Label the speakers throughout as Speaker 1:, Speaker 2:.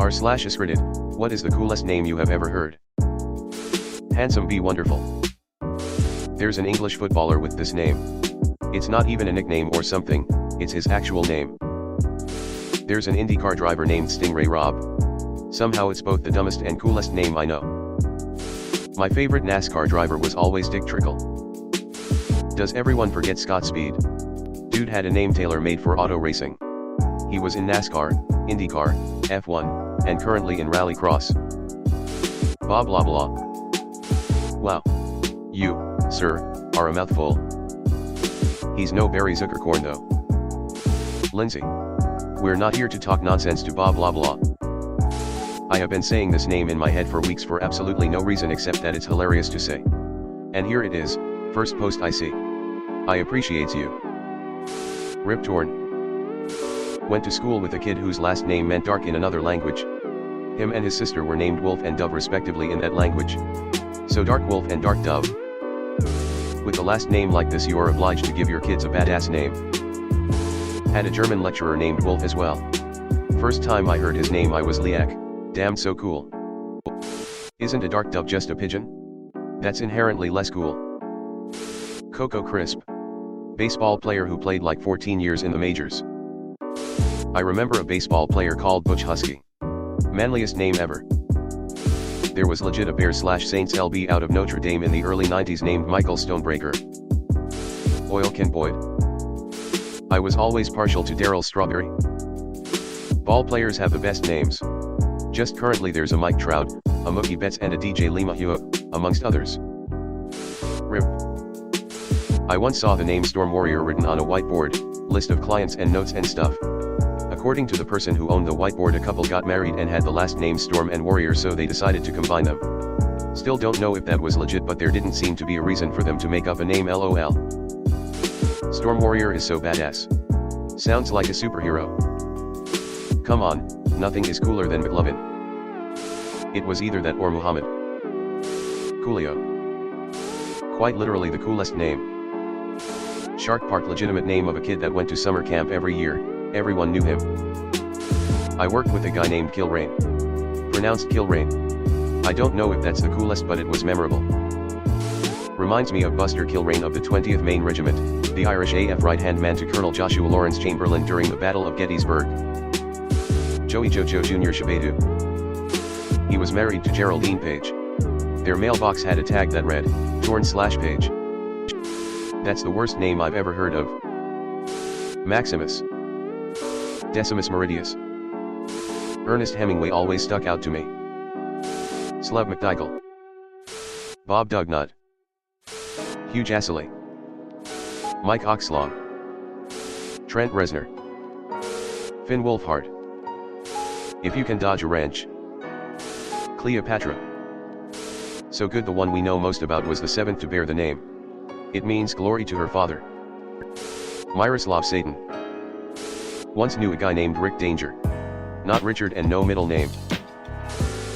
Speaker 1: r/askreddit, what is the coolest name you have ever heard? Handsome be wonderful. There's an English footballer with this name. It's not even a nickname or something, it's his actual name. There's an IndyCar driver named Stingray Rob. Somehow it's both the dumbest and coolest name I know. My favorite NASCAR driver was always Dick Trickle. Does everyone forget Scott Speed? Dude had a name tailor-made for auto racing. He was in NASCAR, IndyCar, F1, and currently in Rallycross. Blah blah blah. Wow. You, sir, are a mouthful. He's no Barry Zuckercorn though. Lindsay. We're not here to talk nonsense to blah blah blah. I have been saying this name in my head for weeks for absolutely no reason except that it's hilarious to say. And here it is, first post I see. I appreciates you. Rip Torn. Went to school with a kid whose last name meant dark in another language. Him and his sister were named Wolf and Dove respectively in that language. So Dark Wolf and Dark Dove. With a last name like this you are obliged to give your kids a badass name. Had a German lecturer named Wolf as well. First time I heard his name I was Liak. Damn so cool. Isn't a dark dove just a pigeon? That's inherently less cool. Coco Crisp. Baseball player who played like 14 years in the majors. I remember a baseball player called Butch Husky. Manliest name ever. There was legit a Bears/Saints LB out of Notre Dame in the early 90s named Michael Stonebreaker. Oilkin Boyd. I was always partial to Darryl Strawberry. Ball players have the best names. Just currently there's a Mike Trout, a Mookie Betts and a DJ LeMahieu, amongst others. RIP. I once saw the name Storm Warrior written on a whiteboard, list of clients and notes and stuff. According to the person who owned the whiteboard, a couple got married and had the last name Storm and Warrior, so they decided to combine them. Still don't know if that was legit, but there didn't seem to be a reason for them to make up a name LOL. Storm Warrior is so badass. Sounds like a superhero. Come on, nothing is cooler than McLovin. It was either that or Muhammad. Coolio. Quite literally the coolest name. Shark Park, legitimate name of a kid that went to summer camp every year. Everyone knew him. I worked with a guy named Kilrain. Pronounced Kilrain. I don't know if that's the coolest, but it was memorable. Reminds me of Buster Kilrain of the 20th Maine Regiment, the Irish AF right-hand man to Colonel Joshua Lawrence Chamberlain during the Battle of Gettysburg. Joey Jojo Jr. Shabedu. He was married to Geraldine Page. Their mailbox had a tag that read, Torn/Page. That's the worst name I've ever heard of. Maximus. Decimus Meridius. Ernest Hemingway always stuck out to me. Slub McDykel. Bob Dugnut. Hugh Astley. Mike Oxlong. Trent Reznor. Finn Wolfhard. If you can dodge a wrench. Cleopatra. So good, the one we know most about was the seventh to bear the name. It means glory to her father. Miroslav Satan. Once knew a guy named Rick Danger. Not Richard and no middle name.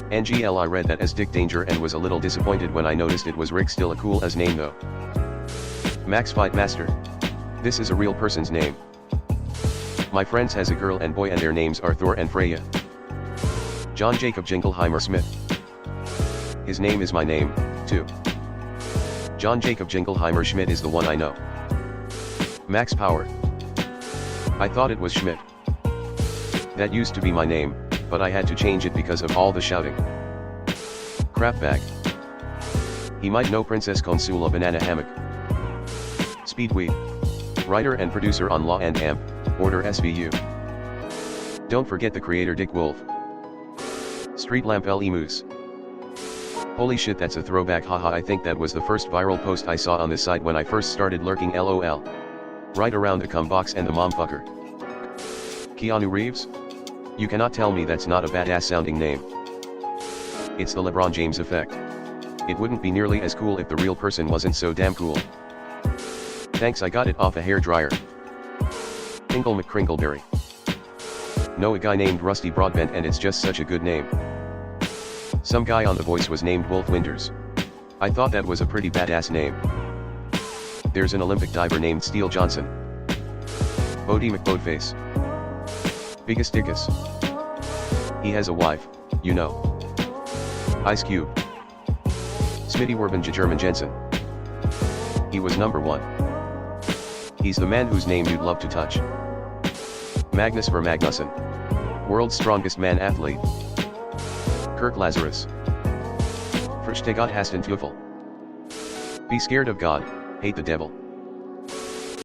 Speaker 1: NGL, I read that as Dick Danger and was a little disappointed when I noticed it was Rick. Still a cool as name though. Max Fight Master. This is a real person's name. My friends has a girl and boy and their names are Thor and Freya. John Jacob Jingleheimer Smith. His name is my name, too. John Jacob Jingleheimer Schmidt is the one I know. Max Power. I thought it was Schmidt. That used to be my name, but I had to change it because of all the shouting. Crapbag. He might know Princess Consula Banana Hammock. Speedweed. Writer and producer on Law and Amp, Order SVU. Don't forget the creator Dick Wolf. Street Lamp L. Moose. Holy shit, that's a throwback, haha. I think that was the first viral post I saw on this site when I first started lurking, LOL. Right around the cum box and the momfucker. Keanu Reeves? You cannot tell me that's not a badass sounding name. It's the LeBron James effect. It wouldn't be nearly as cool if the real person wasn't so damn cool. Thanks, I got it off a hairdryer. Ingle McCringleberry. Know a guy named Rusty Broadbent and it's just such a good name. Some guy on The Voice was named Wolf Winters. I thought that was a pretty badass name. There's an Olympic diver named Steele Johnson. Bodie McBoatface. Biggest Dickus. He has a wife, you know. Ice Cube. Smitty German Jensen. He was number 1. He's the man whose name you'd love to touch. Magnus Magnussen. World's strongest man athlete. Kirk Lazarus. Verstehe Gott hassen Teufel. Be scared of God, hate the devil.